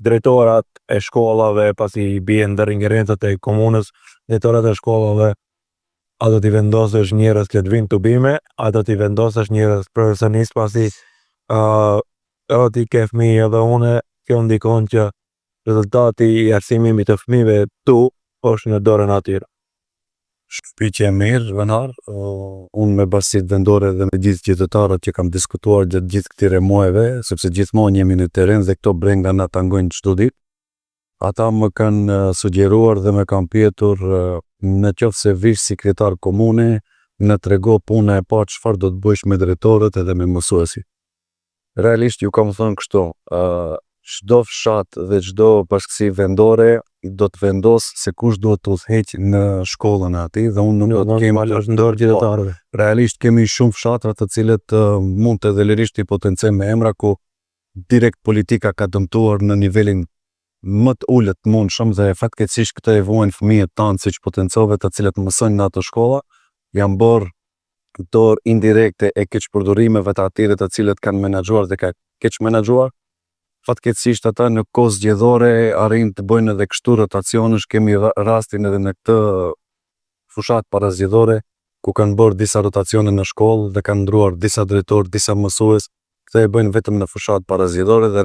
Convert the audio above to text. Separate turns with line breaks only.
drejtorat e shkollave, pasi bien ndër ingerencat e komunës, drejtorat e shkollave, a do t'i vendosësh njerëz që të vinë të bime, a do t'i vendosësh njerëz profesionistë, pasi edhe ti ke fëmijë edhe une, kjo ndikon që rezultati i arsimimit të fëmijëve tu është në dorën atyre.
Shpytje e mirë, Venar. Unë me basit vendore dhe me gjithë qytetarët që kam diskutuar gjatë gjithë këtyre muajve, sepse gjithmonë jemi në teren dhe këto brenga na tangojnë çdo ditë. Ata më kanë sugjeruar dhe më kanë pyetur në qoftë se vish si kryetar komune, në trego puna e parë çfarë do të bësh me drejtorët edhe me mësuesit. Realisht ju kam thënë kështu, çdo fshat dhe çdo bashkësi vendore do të vendos se kush duhet të udhëheq në shkollën e atij dhe unë nuk do të kem
është ndorë qytetarëve.
Realisht kemi shumë fshatra të cilët mund të dhe lirisht i potencojmë me emra ku direkt politika ka dëmtuar në nivelin më të ulët të mundshëm dhe fatkeqësisht këto e vuajnë fëmijët tanë siç potencove të cilët mësojnë në ato shkolla, janë bërë dorë indirekte e keqpërdorimeve të atyre të cilët kanë menaxhuar dhe ka keq menaxhuar. Fatkeqësisht ata në kohë zgjedhore arrin të bëjnë edhe kështu rotacionesh, kemi rastin edhe në këtë fushat parazgjedhore ku kanë bërë disa rotacione në shkollë dhe kanë ndruar disa drejtorë, disa mësues, këta e bëjnë vetëm në fushat parazgjedhore dhe